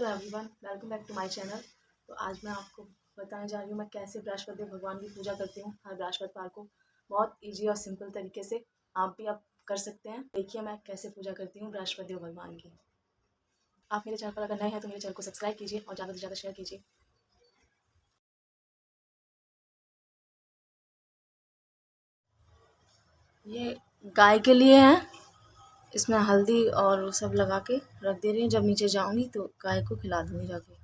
Everyone, welcome back to my channel. तो आज मैं आपको बताने जा रही हूँ मैं कैसे बृहस्पति देव भगवान की पूजा करती हूँ हर बृहस्पतिवार को। बहुत इजी और सिंपल तरीके से आप कर सकते हैं। देखिए मैं कैसे पूजा करती हूँ बृहस्पति देव भगवान की। आप मेरे चैनल पर अगर नए हैं तो मेरे चैनल को सब्सक्राइब कीजिए और ज़्यादा से ज़्यादा शेयर कीजिए। ये गाय के लिए है, इसमें हल्दी और वो सब लगा के रख दे रही हूँ। जब नीचे जाऊँगी तो गाय को खिला दूँगी जाके।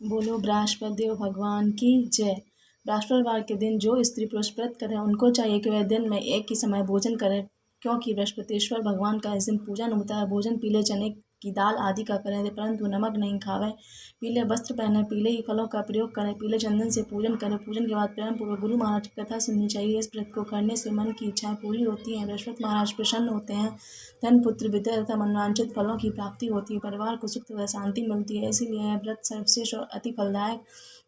बोलो बृहस्पति देव भगवान की जय। बृहस्पतिवार के दिन जो स्त्री पुरुष व्रत करें उनको चाहिए कि वह दिन में एक ही समय भोजन करें, क्योंकि बृहस्पतिश्वर भगवान का इस दिन पूजन होता है। भोजन पीले चने की दाल आदि का करें, परंतु नमक नहीं खावें। पीले वस्त्र पहने, पीले ही फलों का प्रयोग करें, पीले चंदन से पूजन करें। पूजन के बाद प्रेम पूर्वक गुरु महाराज की कथा सुननी चाहिए। इस व्रत को करने से मन की इच्छाएं पूरी होती हैं, बृहस्पति महाराज प्रसन्न होते हैं, धन पुत्र विद्या तथा मनोवांछित फलों की प्राप्ति होती है, परिवार को सुख तथा शांति मिलती है। इसीलिए यह व्रत सर्वश्रेष्ठ और अति फलदायक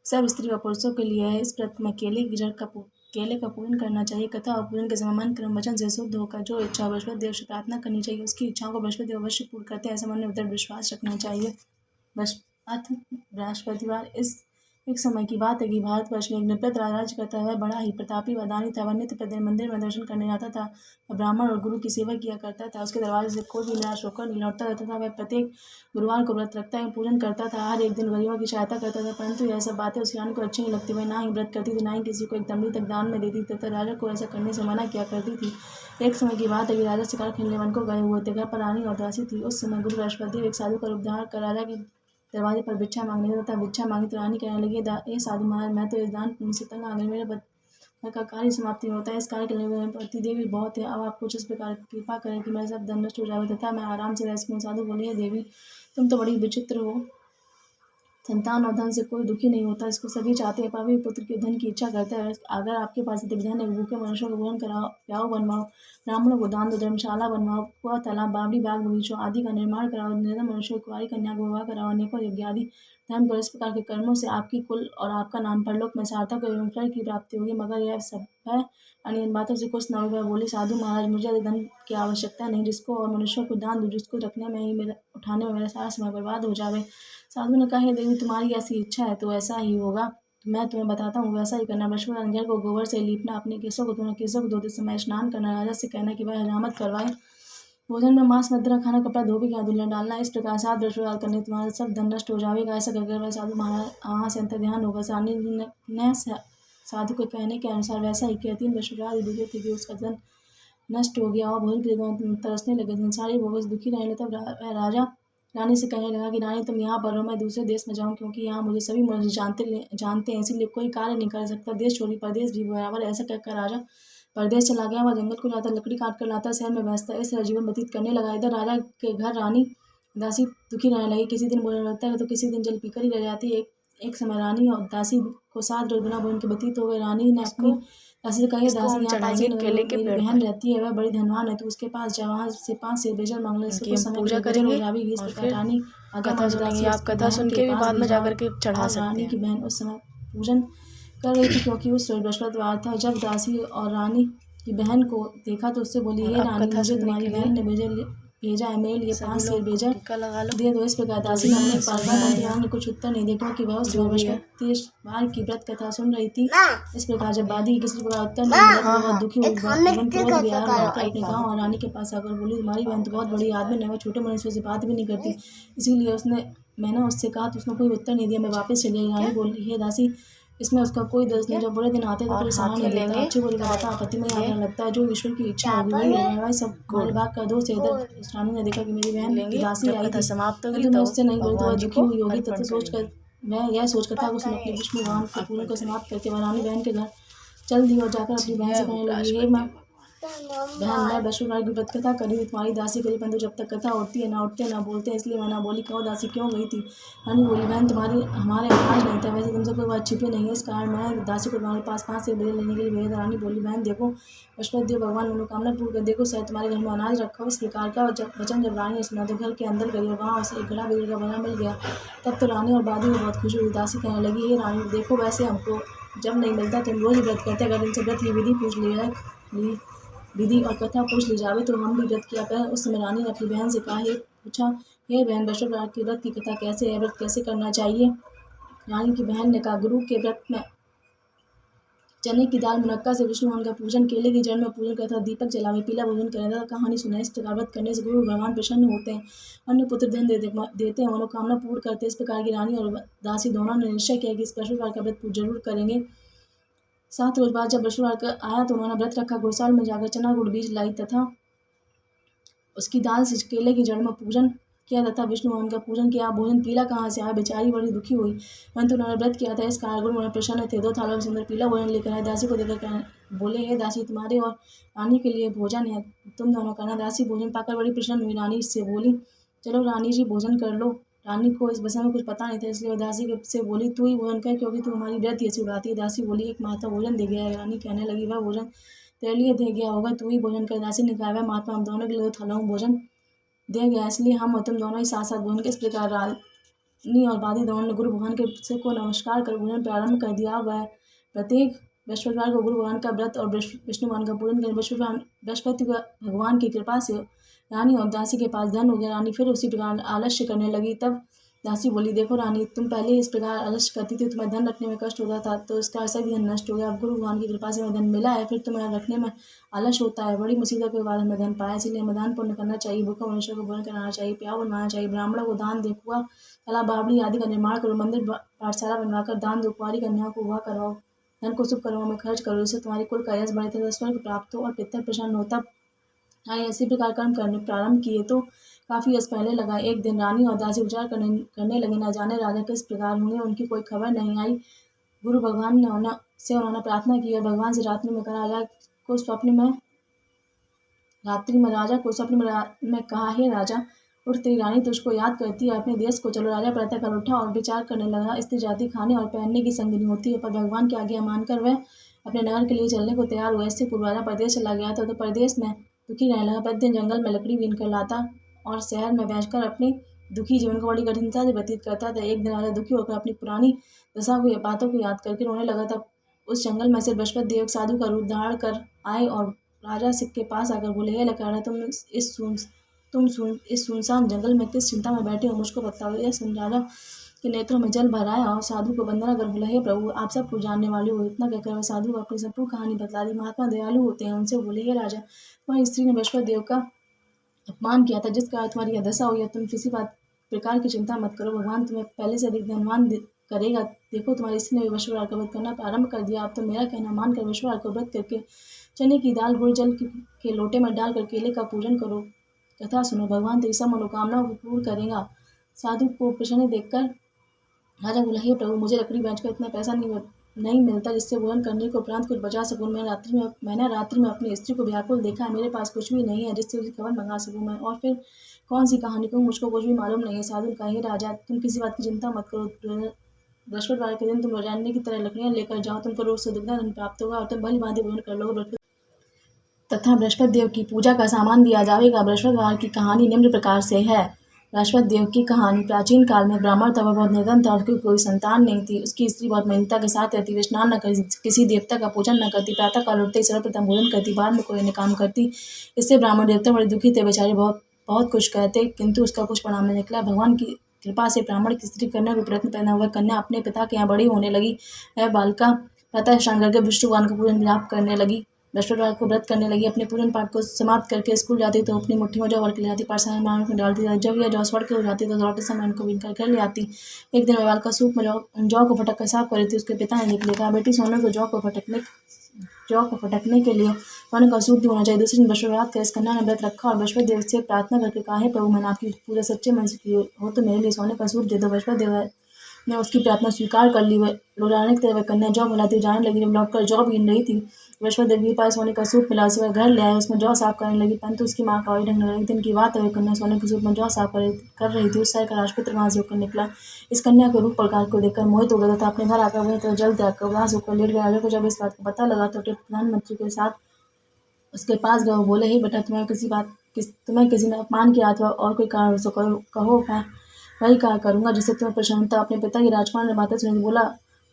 सब स्त्री व पुरुषों के लिए है। इस व्रत में केले का पूजन करना चाहिए। कथा और पूजन के समय मन क्रम वचन से शुद्ध होकर जो इच्छा बृहस्पति देव से प्रार्थना करनी चाहिए। उसकी इच्छाओं को बृहस्पति देव अवश्य पूर्ण करते हैं, ऐसा मन में दृढ़ विश्वास रखना चाहिए। बृहस्पतिवार इस एक समय की बात है कि भारतवर्ष में एक नृपत राज्य करता है। वह बड़ा ही प्रतापी व दानी था। वह नित्य प्रतिदिन मंदिर में दर्शन करने जाता था। वह ब्राह्मण और गुरु की सेवा किया करता था। उसके दरवाजे से कोई भी निराश होकर नहीं लौटता था तथा वह प्रत्येक गुरुवार को व्रत रखता एवं पूजन करता था। हर एक दिन गरीबों की सहायता करता था, परंतु यह सब बातें उसकी रानी को अच्छी नहीं लगती। वह ना ही व्रत करती थी, ना ही किसी को एक दमड़ी तक दान में देती तथा राजा को ऐसा करने से मना किया करती थी। एक समय की बात है कि राजा शिकार खेलने वन को गए हुए थे। घर पर रानी और दासी थी। उस समय गुरु बृहस्पति देव एक साधु का रूप धारण कर राजा के दरवाजे पर भिक्षा मांगने गया तथा भिक्षा मांगी तो रानी कहने लगी, ए साधु महाराज, मैं तो इस दान पुण्य से तंग आ गई। मेरे घर का कार्य समाप्ति में होता है। इस कार्य के लिए मेरे पति देवी बहुत है। अब आप कुछ इस प्रकार कृपा करें कि मेरा सब धन नष्ट हो जाए तथा मैं आराम से रह सकूं। साधु बोले, हे देवी, तुम तो बड़ी विचित्र हो। संतान और धन से कोई दुखी नहीं होता, इसको सभी चाहते हैं, पर भी पुत्र के धन की इच्छा करते हैं। अगर आपके पास अधिक धन है, भूखे मनुष्यों को भोजन कराओ, प्याऊ बनवाओ, ब्राह्मणों को दान दो, धर्मशाला बनवाओ, कुआं तालाब बावड़ी बाग बगीचों आदि का निर्माण कराओ, निर्धन मनुष्यों को कुंवारी कन्या को विवाह कराओ, अनेकों यज्ञ आदि धर्म करो। इस प्रकार के कर्मों से आपकी कुल और आपका नाम परलोक में सार्थक एवं फल की प्राप्ति होगी। मगर यह सब है अन्य इन बातों से कुछ न हुई। वह बोली, साधु महाराज, मुझे धन की आवश्यकता नहीं, जिसको और मनुष्यों को दान दूं, जिसको रखने में ही उठाने में मेरा सारा समय बर्बाद हो जावे। साधु ने कहा, हे देवी, तुम्हारी ऐसी इच्छा है तो ऐसा ही होगा। मैं तुम्हें बताता हूँ, वैसा ही करना। बृहस्पति घर को गोबर से लीपना, अपने केसों को धोते समय स्नान करना, राजा से कहना कि वह हजामत करवाए, भोजन में मांस मदिरा खाना, कपड़ा धोबी का दुल्हन डालना। इस प्रकार 7 बृहस्पतिवार करने तुम्हारा सब धन नष्ट हो जाएगा। ऐसा करके वह साधु महाराज वहाँ से अंतर ध्यान होगा। सानी ने साधु के कहने के अनुसार वैसा ही किया। 3 बृहस्पतिवार बीते थे कि उसका धन नष्ट हो गया और भोजन के लिए तरसने लगे। संसारी भोगों से दुखी रहने तब राजा रानी से कहने लगा कि रानी, तुम यहाँ पर हो, मैं दूसरे देश में जाऊँ, क्योंकि यहाँ मुझे सभी मनुष्य जानते हैं, इसीलिए कोई कार्य नहीं कर सकता। देश छोड़ी परदेश भी बराबर। ऐसा कहकर राजा परदेश चला गया। वह जंगल को जाता, लकड़ी काट कर लाता, शहर में बेचता, इस तरह जीवन व्यतीत करने लगा। इधर राजा के घर रानी दासी दुखी रहने लगी। किसी दिन भोजन लगता है तो किसी दिन जल पीकर ही रह जाती है। एक समय रानी और दासी को 7 रोज बिना भोजन के व्यतीत हो गए। रानी ने अपनी दासी से कहा, दासी, यहाँ पास ही मेरी बहन रहती है, वह बड़ी धनवान है, तो उसके पास जा, वहाँ से 5 सेर बेजल मांग ले। कुछ समय पूजा करेंगे और फिर कथा सुनेंगे। आप कथा सुन के भी बाद में जाकर के चढ़ा सकते हैं। रानी की बहन उस समय पूजन कर रही थी, क्योंकि उस रोज बृहस्पतिवार था। जब दासी और रानी की बहन को देखा तो उससे बोली, हे रानी, मुझे तुम्हारी बहन ने भेजा है, मेरे लिए 5 सेर बेजल दे दो। इस प्रकार दासी ने कुछ उत्तर नहीं दिया, क्योंकि वह उस बृहस्पतिवार की व्रत कथा सुन रही थी। इस प्रकार जब बादी किसी प्रकार उत्तर नहीं मिला तो बहुत दुखी हुई। अपने गाँव और रानी के पास आकर बोली, तुम्हारी बहन तो बहुत बड़ी आदमी है, वह छोटे मनुष्यों से बात भी नहीं करती, इसीलिए मैंने उससे कहा तो उसने कोई उत्तर नहीं दिया, मैं वापस चली आई। रानी बोली, हे दासी, इसमें उसका कोई दोष नहीं। जब बुरे दिन आते तो कोई सहारा नहीं देता, अच्छे बुरे का पता आपत्ति में आने लगता है। जो ईश्वर की इच्छा होगी वही रहेगा। भाई सब हमारे बात का दोष है। इधर उस रानी ने देखा कि मेरी बहन की दासी आई थी, समाप्त होगी तो उससे नहीं बोली तो वह दुखी हुई होगी। तब सोचकर मैं यह सोचकर था उसने अपने विष्णु भगवान के पूजन को समाप्त करके वह रानी बहन के घर चल दी और जाकर अपनी बहन से कहने लगी, हे माँ बहन, मैं बृहस्पतिवार की व्रत कथा करी थी, तुम्हारी दासी करी, परंतु जब तक कथा उठती है ना उठते ना बोलते हैं, इसलिए मैं ना बोली। कहो दासी, क्यों गई थी? रानी बोली, बहन, हमारे आवाज नहीं था, वैसे तुमसे कोई बात छिपी नहीं है, इस कारण मैं दासी को तुम्हारे पास 5 सेर बेजल लेने के लिए भेजा। रानी बोली, बहन देखो, बृहस्पति देव भगवान मनोकामना पूर्ण कर देखो, शायद तुम्हारे घर में अनाज रखा हो। इस प्रकार का वचन जब रानी ने सुना तो घर के अंदर गई और वहाँ उसे एक घड़ा बेजल का बना मिल गया। तब तो रानी और बादी को बहुत खुशी हुई। दासी कहने लगी, हे रानी देखो, वैसे हमको जब नहीं मिलता तो हम रोज व्रत करते, अगर इनसे व्रत की विधि और कथा पूछ ली जावे तो हम भी व्रत किया करें। उस समय रानी ने अपनी बहन से कहा, पूछा, यह बहन बृहस्पतिवार के व्रत की कथा कैसे है, व्रत कैसे करना चाहिए। रानी की बहन ने कहा, गुरु के व्रत में चने की दाल मुनक्का से विष्णु भगवान का पूजन, केले की जड़ में पूजन करता, दीपक जलावे, पीला भोजन करें तथा कहानी सुनाए। इस प्रकार व्रत करने से गुरु भगवान प्रसन्न होते हैं, अन्य पुत्र धन देते हैं, मनोकामना पूर्ण करते हैं। इस प्रकार की रानी और दासी दोनों ने निश्चय किया कि इस बृहस्पतिवार का व्रत जरूर करेंगे। 7 रोज बाद जब बृहस्पतिवार आया तो उन्होंने व्रत रखा, घुड़साल में जाकर चना गुड़ बीज लाई तथा उसकी दाल से केले की जड़ में पूजन किया तथा विष्णु भगवान का पूजन किया। भोजन पीला कहाँ से आया, बेचारी बड़ी दुखी हुई, परंतु उन्होंने व्रत किया था, इस कारण गुरु उन्हें प्रसन्न थे। 2 थालों में सुंदर पीला भोजन लेकर आए, दासी को देकर बोले, हे दासी, तुम्हारे और रानी के लिए भोजन है, तुम दोनों करना। दासी भोजन पाकर बड़ी प्रसन्न हुई। रानी से बोली, चलो रानी जी भोजन कर लो। रानी को इस विषय में कुछ पता नहीं था, इसलिए वह दासी से बोली, तू ही भोजन कर, क्योंकि तू हमारी व्रत ऐसी उड़ाती है। दासी बोली, एक महात्मा भोजन दे गया है। रानी कहने लगी, वह भोजन तेरे लिए दे गया होगा, तू ही भोजन कर। दासी ने कहा, वह महात्मा हम दोनों के लिए 2 थालों में भोजन दे गया, इसलिए हम और तुम दोनों ही साथ साथ भोजन। किस प्रकार रानी और बादी दोनों ने गुरु भगवान के को नमस्कार कर भोजन प्रारंभ कर दिया। वह प्रत्येक बृहस्पतिवार को गुरु भगवान का व्रत और विष्णु भगवान का पूजन करें। बृहस्पति भगवान की कृपा से रानी और दासी के पास धन हो गया। रानी फिर उसी प्रकार आलस्य करने लगी। तब दासी बोली, देखो रानी, तुम पहले इस प्रकार आलस्य करती थी, तुम्हें धन रखने में कष्ट होता था, तो इसका सभी धन नष्ट हो गया। अब गुरु भगवान की कृपा से हमें धन मिला है, फिर तुम्हें रखने में आलस्य होता है। बड़ी मुसीबत के बाद हमें धन पाया, इसलिए हमें दान पुण्य करना चाहिए, भूखा मनुष्य को भोजन कराना चाहिए, प्याव बनवाना चाहिए, ब्राह्मणों को दान दे, कुआं तालाब बावड़ी आदि का निर्माण करो, मंदिर पाठशाला बनवाकर दान दो, कुंवारी कन्याओं को विवाह करवाओ, धन को शुभ कर्मों में खर्च करो, इससे तुम्हारी कुल का यश बढ़े तथा स्वर्ग प्राप्त हो और पितर प्रसन्न हो। तब इसी प्रकार कर्म करने प्रारंभ किए तो काफ़ी यश पहले लगा। एक दिन रानी और दासी विचार करने लगे, न जाने राजा किस प्रकार होंगे, उनकी कोई खबर नहीं आई। गुरु भगवान ने उन्होंने प्रार्थना की और भगवान से रात्रि में कहा, राजा को स्वप्न में कहा, हे राजा, उठ, तेरी रानी तुझको याद करती है, अपने देश को चलो। राजा प्रातःकाल उठा और विचार करने लगा। स्त्री जाति खाने और पहनने की संगिनी होती है, पर भगवान की आज्ञा मानकर वह अपने नगर के लिए चलने को तैयार हुआ। इससे पूर्व राजा परदेश चला गया था, तो परदेश में दुखी रहने लगा। प्रतिदिन जंगल में लकड़ी बीन कर लाता और शहर में बैठकर अपने दुखी जीवन को बड़ी कठिनता से व्यतीत करता था। एक दिन राजा दुखी होकर अपनी पुरानी दशा को बातों को याद करके रोने लगा। तब उस जंगल में से बृहस्पति देव साधु का रूप धारण कर आए और राजा सिख के पास आकर बोले, हे लकाड़ा, तुम इस सुनसान जंगल में किस चिंता में बैठे हो, मुझको बताओ। यह सुन राजा के नेत्रों में जल भर आया और साधु को वंदना कर बोला, हे प्रभु, आप सब कुछ जानने वाले हो। इतना कहकर वह साधु को अपनी संपूर्ण कहानी बतला दी। महात्मा दयालु होते हैं, उनसे बोले, हे राजा, तुम्हारी स्त्री ने बृहस्पति देव का अपमान किया था, जिस कारण तुम्हारी यह दशा हुई है। तुम किसी बात प्रकार की चिंता मत करो, भगवान तुम्हें पहले से अधिक धनवान करेगा। देखो, तुम्हारी स्त्री ने बृहस्पतिवार का व्रत करना प्रारंभ कर दिया। अब तो मेरा कहना मानकर बृहस्पतिवार को व्रत करके चने की दाल गुड़ जल के लोटे में डालकर केले का पूजन करो। कथा सुनो, भगवान तेरी सब मनोकामनाओं को पूर्ण करेगा। साधु को प्रसन्न देखकर राजा बोला, हे प्रभु, मुझे लकड़ी बेचकर इतना पैसा नहीं मिलता जिससे भोजन करने के उपरांत कुछ बचा सकूँ। मैंने रात्रि में अपनी स्त्री को व्याकुल देखा है, मेरे पास कुछ भी नहीं है जिससे उसकी खबर मंगा सकूँ मैं, और फिर कौन सी कहानी कहूँ, मुझको कुछ भी मालूम नहीं है। साधु का, हे राजा, तुम किसी बात की चिंता मत करो। बृहस्पतिवार के दिन तुम रोजाना की तरह लकड़ियाँ लेकर जाओ, तुमको रोज से दुगना धन प्राप्त होगा और तुम भली भांति भोजन कर लोगे तथा बृहस्पति देव की पूजा का सामान दिया जाएगा। बृहस्पतिवार की कहानी निम्न प्रकार से है। बृहस्पति देव की कहानी। प्राचीन काल में ब्राह्मण था, वह बहुत निर्धन था, उसकी कोई संतान नहीं थी। उसकी स्त्री बहुत मलिनता के साथ रहती, वे स्नान न करती, किसी देवता का पूजन न करती, प्रातः काल उठते ही सर्वप्रथम भोजन करती, बाद में कोई अन्य काम करती। इससे ब्राह्मण देवता बड़े दुखी थे, बेचारे बहुत कुछ कहते, किंतु उसका कुछ परिणाम नहीं निकला। भगवान की कृपा से ब्राह्मण की स्त्री कन्या को प्रयत्न पैदा हुआ। कन्या अपने पिता के यहाँ बड़ी होने लगी। वह बालिका प्रातः स्नान करके विष्णु भगवान का पूजन जाप करने लगी, बृहस्पतिवार को व्रत करने लगी। अपने पूजन पाठ को समाप्त करके स्कूल जाती तो अपनी मुट्ठी में जौ भर के ले जाती, पाठशाला में डालती। जब यह जौ सड़ के हो जाती तो लौटते समय उनको बीनकर घर ले आती। एक दिन वह बालिका सूप में जौ को फटक कर साफ कर रही थी। उसके पिता ने देख लिया, कहा, बेटी, सोने को जौ को फटकने के लिए सोने का सूप भी होना चाहिए। दूसरे दिन बृहस्पतिवार का इस कन्या ने व्रत रखा और बृहस्पति देव से प्रार्थना करके कहा, हे प्रभु, मैंने आपकी पूरे सच्चे मन से की हो तो मेरे लिए सोने का सूप दे दो। बृहस्पति देव ने उसकी प्रार्थना स्वीकार कर ली। वह लौटाने की तरह कन्या जौ मिलाती जाने लगी। जब लौटकर जौ बीन रही थी, बृहस्पति देव के पास सोने का सूप मिला, उसे वह घर ले आया, उसमें जौ साफ करने लगी, परंतु उसकी माँ का वही ढंग न। एक दिन की बात है, वह कन्या सोने के सूप में जौ साफ कर रही थी। उस समय का राजपुत्र वहाँ से होकर निकला। इस कन्या के रूप प्रकार को देखकर मोहित हो गया तथा अपने घर आकर वही तरह जल त्याग कर उदास होकर लेट गया। राजा को जब इस बात का पता लगा तो प्रधानमंत्री के साथ उसके पास गए। बोले, हे बेटा, तुम्हें किसी ने अपमान किया अथवा और कोई कारण हो तो कहो, मैं वही कहा करूँगा जिससे तुम्हें प्रसन्नता। अपने पिता की राजकुमार ने बातें सुनी, बोला,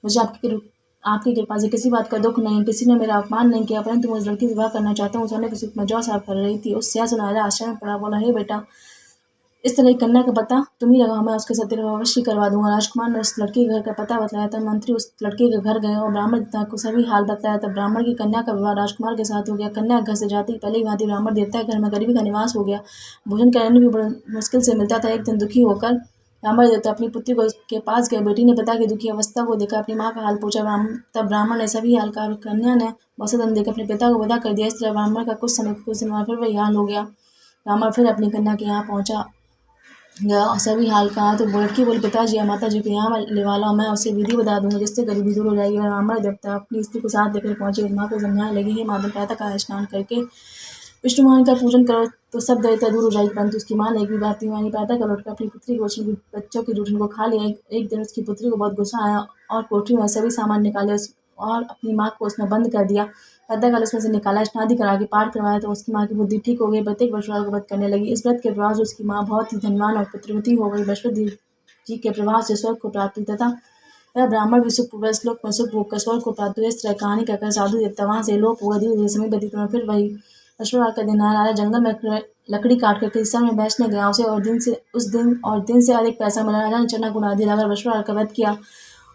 मुझे आपकी कृपा से किसी बात का दुख नहीं, किसी ने मेरा अपमान नहीं किया, परंतु मैं उस लड़की से विवाह करना चाहता हूँ। सोने के सूप में जौ साफ कर रही थी। उस सुनहरा आश्चर्य में पड़ा, बोला, हे बेटा, इस तरह की कन्या का पता तुम ही लगाओ, मैं उसके साथ तेरा अवश्य करवा दूंगा। राजकुमार ने उस लड़के के घर का पता बताया। तब मंत्री उस लड़के के घर गए और ब्राह्मण देवता को सभी हाल बताया। तब ब्राह्मण की कन्या का विवाह राजकुमार के साथ हो गया। कन्या घर से जाती ही पहले ही भांति ब्राह्मण देवता के घर में गरीबी का निवास हो गया। भोजन करने भी बड़ी मुश्किल से मिलता था। एक दिन दुखी होकर ब्राह्मण देवता अपनी पुत्री को के पास गए। बेटी ने पिता की दुखी अवस्था को देखा, अपनी माँ का हाल पूछा। तब ब्राह्मण ने सभी हाल कहा। कन्या ने बहुत धन देकर अपने पिता को विदा कर दिया। इस तरह ब्राह्मण का कुछ दिन बाद फिर वही हाल हो गया। ब्राह्मण फिर अपनी कन्या के यहाँ पहुंचा गया और सभी हाल कहा। तो लड़की बोली, पिताजी या माता जी को यहाँ ले वाला, मैं उसे विधि बता दूंगा जिससे गरीबी दूर हो जाएगी। और ब्राह्मण देवता अपनी स्त्री को साथ लेकर पहुंचे। माँ को समझाने लगी, हे माता, प्रातः काल स्नान करके विष्णु भगवान का पूजन करो तो सब दरिद्रता दूर हो जाएगी। परंतु उसकी माँ ने एक भी बात नहीं मानी। प्रातः काल उठकर अपनी पुत्री को बच्चों की जूठन को खा लिया। एक दिन उसकी पुत्री को बहुत गुस्सा आया और कोठरी में सभी सामान निकाले और अपनी माँ को उसमें बंद कर दिया। प्रातः काल उसमें से निकाला, स्नान आदि करा के पाठ करवाया तो उसकी माँ की बुद्धि ठीक हो गई। प्रत्येक बछड़ा को व्रत करने लगी। इस व्रत के प्रभाव से उसकी माँ बहुत ही धनवान और पुत्रवती हो गई। बृहस्पति जी के प्रभाव से स्वर्ग को प्राप्त हुई तथा वह ब्राह्मण भी श्लोक में सुख भोग कर स्वर्ग को प्राप्त हुए। इस तरह कहानी कहकर साधु देवता वहां से लोप हुआ। धीरे धीरे समय व्यतीत हुआ। फिर वही अश्ववार का दिन आया। राजा जंगल में लकड़ी काट कर किसी में बेचने गया। उसे उस दिन से अधिक पैसा मिला। राजा ने चना को उड़ा दिया और अश्ववार का वध किया।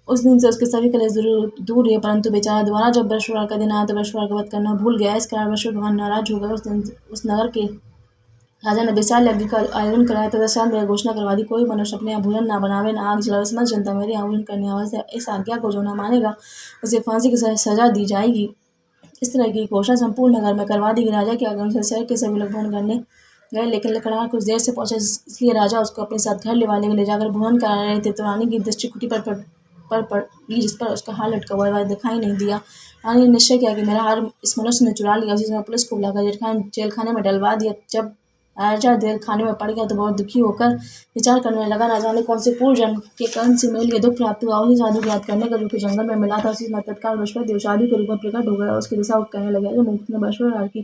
उस दिन से उसके सभी कलेश दूर रहे। परंतु बेचारा दोबारा जब बृहस्पतिवार का दिन आया तो बृहस्पतिवार का वध करना भूल गया। इस कारण बृहस्पति भगवान नाराज हो गए। उस दिन उस नगर के राजा ने विशाल यज्ञ का आयोजन कराया तथा साथ में घोषणा करवा दी, कोई मनुष्य अपने यहाँ भोजन न बनावे, न आग जलावे। समस्त जनता मेरे यहाँ भोजन करने आवश्यक है। इस आज्ञा को जो न मानेगा उसे फांसी की सजा दी जाएगी। इस तरह की घोषणा संपूर्ण नगर में करवा दी गई। राजा के आगमन से शहर के सभी लोग भोजन करने गए, लेकिन लकड़हार कुछ देर से पहुंचा, इसलिए राजा उसको अपने साथ घर ले जाकर भोजन करा रहे थे। तो रानी की दृष्टि कुटी पर पड़ी, जिस पर उसका हार लटका हुआ वह दिखाई नहीं दिया। रानी ने निश्चय किया कि मेरा हार इस मनुष्य ने चुरा लिया। उसी समय पुलिस को बुलाकर जेलखाने में डलवा दिया। जब राजा जेल खाने में पड़ गया तो बहुत दुखी होकर विचार करने लगा, न जाने कौन से पूर्व जन्म के कर्म से मेरे लिए दुख प्राप्त हुआ। उसी साधु को याद करने का जो कि जंगल में मिला था, उसी समय तत्काल बृहस्पति देव साधु के रूप में प्रकट हो गया। उसकी दिशा कहने लगे, अरे मुक्त ने बृहस्पतिवार की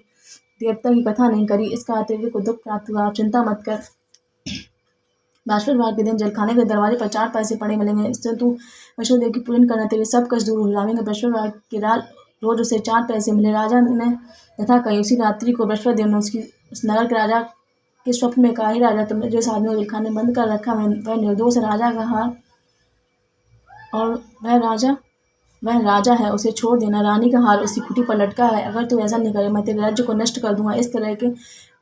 देवता की कथा नहीं करी, इसका अतिरिक्त को दुख प्राप्त हुआ। आप चिंता मत कर। बृहस्पतिवार के दिन जलखाने के दरवाजे पर 4 पैसे पड़े मिलेंगे। इससे तू वैष्णोदेव की पूजन करना, तेरे सब कष्ट दूर हो जाएंगे। बृहस्पतिवार के रोज उसे 4 पैसे मिले। राजा ने यथा कही। उसी रात्रि को बृहस्पति देव ने उस नगर के राजा के स्वप्न में कहा, ही राजा, तुमने जिस आदमी को जलखाने बंद कर रखा वह निर्दोष राजा का हार और वह राजा है, उसे छोड़ देना। रानी का हार उसकी खुटी पर लटका है। अगर तू ऐसा नहीं करे मैं तेरे राज्य को नष्ट कर दूंगा। इस तरह के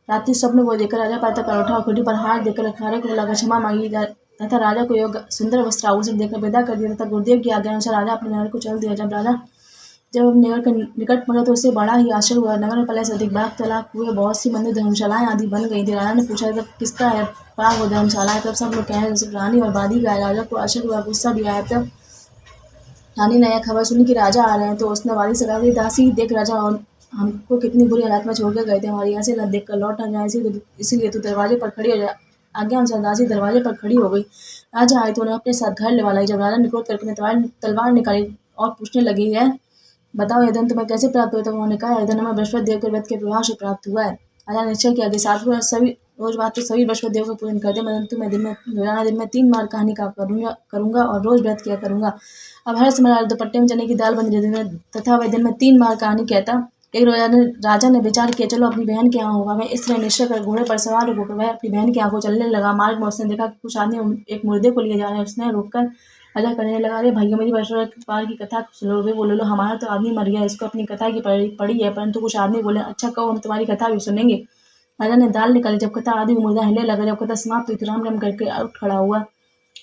रात्रि स्वप्न को देखकर राजा प्रातः काल उठा और खुटी पर हार देकर अखाड़े को बुलाकर क्षमा मांगी तथा राजा को योग सुंदर वस्त्र आभूषण देकर विदा कर दिया तथा गुरुदेव की आज्ञा अनुसार राजा अपने नगर को चल दिया। जब नगर के निकट पहुंचा तो उससे बड़ा ही आश्चर्य हुआ। नगर में पहले से अधिक बाग तालाब हुए, बहुत सी मंदिर धर्मशालाएं आदि बन गई थी। राजा ने पूछा, तब किसका है बाग और धर्मशालाएं? तब सब लोग कह रहे हैं रानी और बादी का है। राजा को आश्चर्य हुआ, गुस्सा भी आया। तब रानी ने यह खबर सुनी कि राजा आ रहे हैं तो उसने वादी से कहा, दासी देख राजा और हमको कितनी बुरी हालत में छोड़कर गए थे, हमारी ऐसे न देख कर लौट न जाए, इसीलिए तू दरवाजे पर खड़ी हो जा। आज्ञा अनुसार दासी दरवाजे पर खड़ी हो गई। राजा आए तो उन्हें अपने साथ घर लेवा लाई। जब राजा ने क्रोध करके तलवार निकाली और पूछने लगी, है बताओ यह धन तुम्हें कैसे प्राप्त हुआ? तो उन्होंने कहा, यह धन हमें बृहस्पति देव के व्रत के प्रभाव से प्राप्त हुआ है। राजा ने निश्चय किया कि रोज बात तो सभी बृहस्पति देव को पूजन करते, परंतु मैं रोजाना दिन में 3 बार कहानी का करूंगा और रोज व्रत किया करूंगा। अब हर समय दुपट्टे में चने की दाल बनी रहती तथा वह दिन में 3 बार कहानी कहता। एक राजा ने विचार किया, चलो अपनी बहन के यहाँ होगा। मैं इस तरह निश्चय कर घोड़े पर सवार होकर वह अपनी बहन के यहाँ को चलने लगा। मार्ग में उसने देखा कि कुछ आदमी एक मुर्दे को लिए जा रहे हैं। उसने रोककर राजा करने लगा, अरे भैया, मेरी बृहस्पतिवार की कथा सुनो। वे बोले, लो हमारा तो आदमी मर गया, इसको अपनी कथा की पड़ी है। परंतु कुछ आदमी बोले, अच्छा कहो, हम तुम्हारी कथा भी सुनेंगे। राजा ने दाल निकाली। जब कथा आदि मुर्दा हिले लगा। जब कथा समाप्त हुई तो राम राम करके उठ खड़ा हुआ।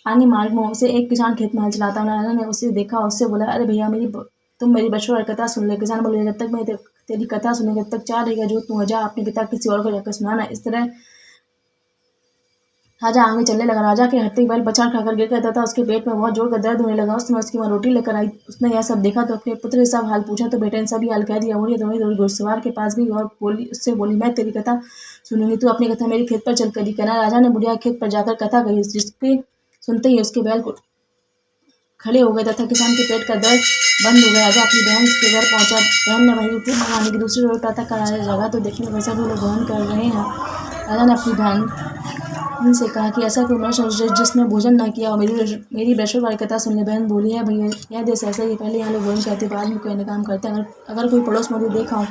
आगे मार्ग में उसे एक किसान खेत में हल चलाता। राजा ने उसे देखा, उससे बोला, अरे भैया, तुम मेरी बृहस्पतिवार कथा सुन ले। किसान बोले, जब तक मैं तेरी कथा सुनूंगा जब तक 4 रहेगा जो तू जा अपनी कथा किसी और को जाकर सुनाना। इस तरह राजा आगे चलने लगा। राजा के हट्टी बैल बछाड़ खाकर गिर गया था, उसके पेट में बहुत जोर का दर्द होने लगा। उस समय उसकी माँ रोटी लेकर आई। उसने यह सब देखा तो अपने पुत्र से सब हाल पूछा तो बेटे ने सभी हाल कह दिया। वही दौड़ी घुड़सवार के पास गई और उससे बोली, मैं तेरी कथा सुनूंगी, तू अपनी कथा मेरी खेत पर चल कर ही कहना। राजा ने बुढ़िया खेत पर जाकर कथा कही, जिसके सुनते ही उसके बैल को खड़े हो गए तथा किसान के पेट का दर्द बंद हो गया। राजा अपनी बहन के घर पहुंचा। बहन ने वही उपयोग मंगाने की दूसरी रोज प्रातः काल राजा जगा तो देखने में सभी लोग ग्रहण कर रहे हैं। राजा ने अपनी बहन उनसे कहा कि ऐसा कोई मनुष्य जिसने भोजन न किया और मेरी बृहस्पतिवार कथा सुनने। बहन बोली है भैया यह देश ऐसा ही पहले यहाँ लोग भोजन करते बाद में कोई अन्य काम करते हैं। अगर कोई पड़ोस में देखा हूँ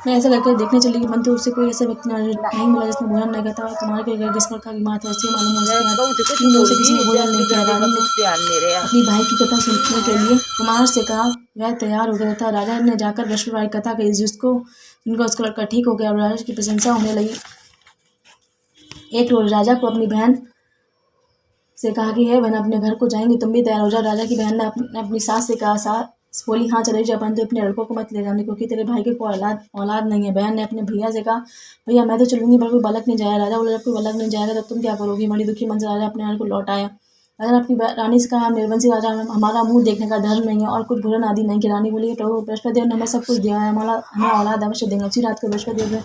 मैं ऐसा करके देखने चली कि परंतु उससे कोई ऐसा व्यक्ति नहीं मिला जिसने भोजन नहीं किया था। और तुम्हारे घर जिस प्रकार की माता ऐसी मालूम हो तीन लोगों से किसी ने भोजन नहीं किया। रानी ने अपनी भाई की कथा सुनने के लिए कुमार से कहा। वह तैयार हो गया था। राजा ने जाकर बृहस्पतिवार की कथा कही जिनका उसका लड़का ठीक हो गया और राजा की प्रशंसा होने लगी। एक रोज राजा को अपनी बहन से कहा कि है बहन अपने घर को जाएंगे तुम भी तैयार हो जाओ। राजा की बहन ने अपनी सास से कहा। सास बोली हाँ चले जा परंतु अपने लड़कों को मत ले जाने क्योंकि तेरे भाई के कोई औलाद नहीं है। बहन ने अपने भैया से कहा भैया मैं तो चलूंगी पर कोई बालक नहीं जाएगा। राजा बोला जब कोई बालक नहीं जाएगा तब तुम क्या करोगी। बड़ी दुखी मन से राजा अपने घर को लौट आया। राजा ने अपनी रानी से कहा निर्वंशी राजा हमारा मुंह देखने का धर्म नहीं है और कुछ भोजन आदि नहीं कि। रानी बोली प्रभु बृहस्पति देव ने हमें सब कुछ दिया है हमें औलाद अवश्य देंगे। उसी रात को बृहस्पति देव ने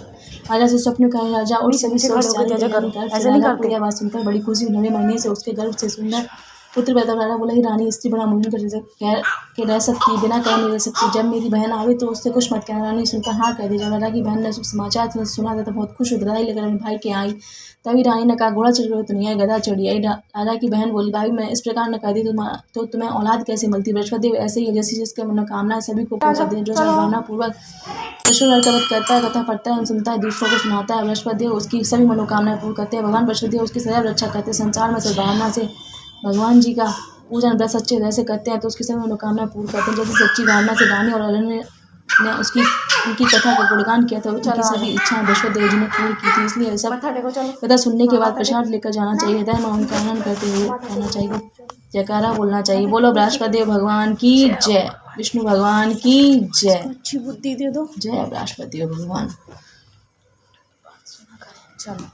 राजा से स्वप्न कहा। राजा और सभी सोच राजा को यह बात सुनकर बड़ी खुशी। 9वें महीने से उसके गर्भ से सुंदर पुत्र पैदा। राजा बोला ही रानी स्त्री बड़ा मुझे के रह सकती बिना कह नहीं रह सकती। जब मेरी बहन आवे तो उससे कुछ मत कहना। रानी सुनकर हाँ कह दी। जब राजा की बहन ने समाचार सुना था तो बहुत खुश हो गई लेकर अपने भाई के आई। तभी रानी ने कहा घोड़ा चढ़ तो नहीं आई गधा चढ़ी आई। राजा की बहन बोली भाई मैं इस प्रकार न कह दी तो तुम्हें औलाद कैसे मिलती। बृहस्पति देव ऐसे ही है जैसी जिसके मनोकामना सभी को पूरा करते हैं। जो सद्भावना पूर्वक बृहस्पतिवार का व्रत करता है कथा पढ़ता है सुनता है दूसरों को सुनाता है बृहस्पति देव उसकी सभी मनोकामनाएं पूर्ण करते हैं। भगवान बृहस्पति देव उसकी सदैव रक्षा करते हैं। संसार में सद्भावना से भगवान जी का पूजन व्रत सच्चे हृदय से करते हैं तो उसकी सभी मनोकामनाएं पूर्ण करते हैं। जैसे सच्ची भावना से रानी और अरण्य ने उनकी कथा का गुणगान किया था उनकी सभी इच्छाएं बृहस्पति देव जी ने पूर्ण की थी। इसलिए सब कथा सुनने के बाद प्रसाद लेकर जाना चाहिए। हृदय में उनका आनंद करते हुए कहना चाहिए जयकारा बोलना चाहिए। बोलो बृहस्पति देव भगवान की जय। विष्णु भगवान की जय। अच्छी बुद्धि दे दो। जय बृहस्पति देव भगवान। चलो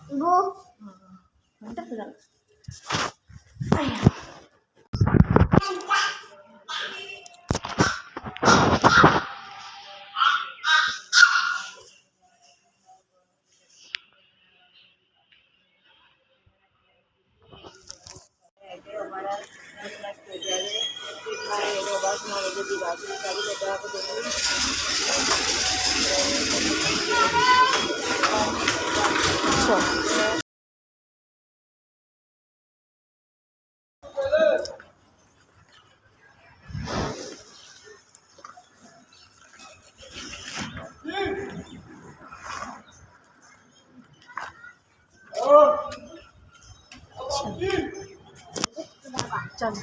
चलो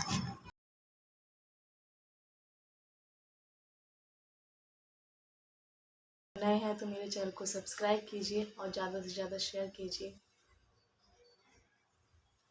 नए हैं तो मेरे चैनल को सब्सक्राइब कीजिए और ज़्यादा से ज़्यादा शेयर कीजिए।